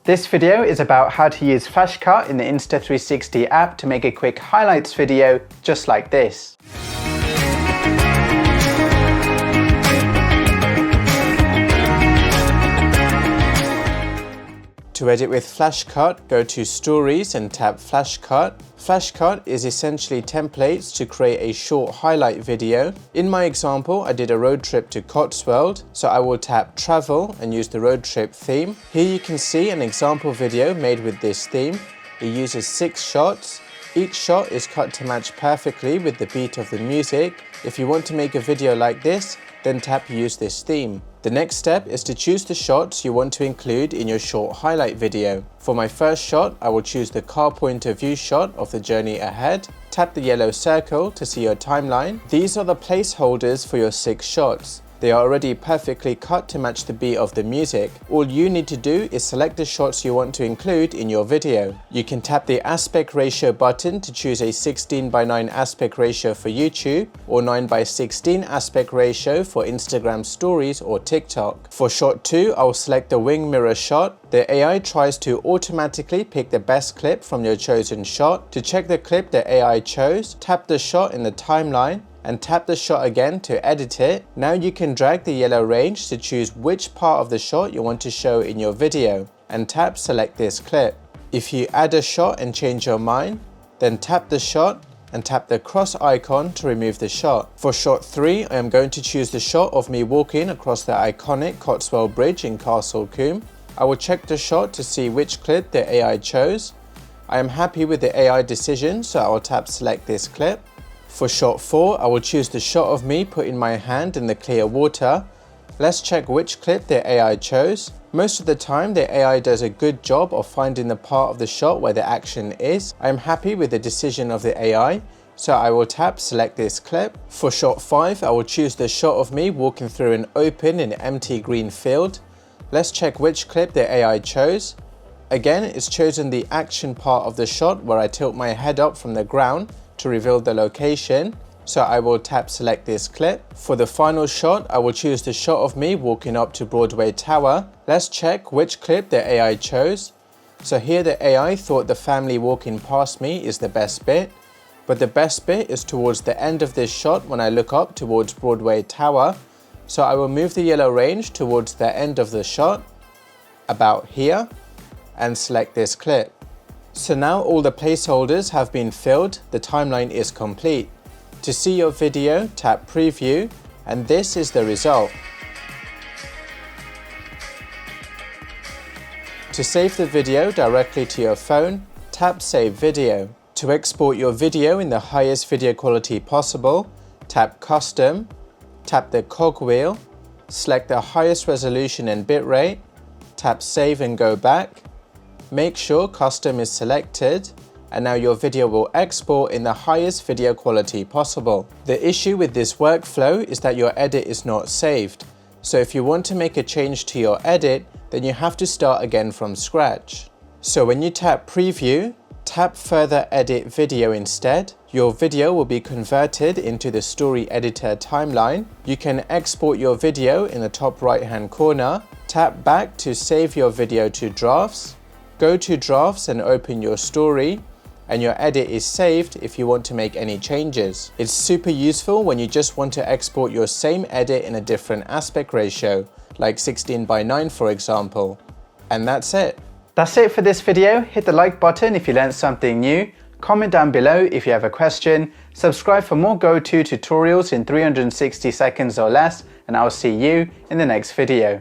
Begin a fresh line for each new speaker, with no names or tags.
This video is about how to use FlashCut in the Insta360 app to make a quick highlights video just like this. To edit with FlashCut, go to Stories and tap FlashCut. FlashCut is essentially templates to create a short highlight video. In my example, I did a road trip to Cotswold, so I will tap Travel and use the road trip theme. Here you can see an example video made with this theme. It uses 6 shots. Each shot is cut to match perfectly with the beat of the music. If you want to make a video like this, then tap Use this theme. The next step is to choose the shots you want to include in your short highlight video. For my first shot, I will choose the car point of view shot of the journey ahead. Tap the yellow circle to see your timeline. These are the placeholders for your 6 shots. They are already perfectly cut to match the beat of the music. All you need to do is select the shots you want to include in your video. You can tap the aspect ratio button to choose a 16:9 aspect ratio for YouTube or 9:16 aspect ratio for Instagram stories or TikTok. For shot 2, I will select the wing mirror shot. The AI tries to automatically pick the best clip from your chosen shot. To check the clip the AI chose, tap the shot in the timeline and tap the shot again to edit it. Now you can drag the yellow range to choose which part of the shot you want to show in your video and tap select this clip. If you add a shot and change your mind, then tap the shot and tap the cross icon to remove the shot. For shot 3, I am going to choose the shot of me walking across the iconic Cotswold Bridge in Castle Combe. I will check the shot to see which clip the AI chose. I am happy with the AI decision, so I will tap select this clip. For shot 4, I will choose the shot of me putting my hand in the clear water. Let's check which clip the AI chose. Most of the time, the AI does a good job of finding the part of the shot where the action is. I am happy with the decision of the AI, so I will tap select this clip. For shot 5, I will choose the shot of me walking through an open and empty green field. Let's check which clip the AI chose. Again, it's chosen the action part of the shot where I tilt my head up from the ground to reveal the location, so I will tap select this clip. For the final shot, I will choose the shot of me walking up to Broadway Tower. Let's check which clip the AI chose. So here the AI thought the family walking past me is the best bit, but the best bit is towards the end of this shot when I look up towards Broadway Tower. So I will move the yellow range towards the end of the shot, about here, and select this clip. So now all the placeholders have been filled, the timeline is complete. To see your video, tap Preview, and this is the result. To save the video directly to your phone, tap Save Video. To export your video in the highest video quality possible, tap Custom, tap the cogwheel, select the highest resolution and bitrate, tap Save and go back. Make sure Custom is selected, and now your video will export in the highest video quality possible. The issue with this workflow is that your edit is not saved. So if you want to make a change to your edit, then you have to start again from scratch. So when you tap Preview, tap Further Edit Video instead. Your video will be converted into the story editor timeline. You can export your video in the top right hand corner. Tap back to save your video to drafts. Go to drafts and open your story, and your edit is saved if you want to make any changes. It's super useful when you just want to export your same edit in a different aspect ratio, like 16:9 for example. And that's it. That's it for this video. Hit the like button if you learned something new. Comment down below if you have a question. Subscribe for more go-to tutorials in 360 seconds or less, and I'll see you in the next video.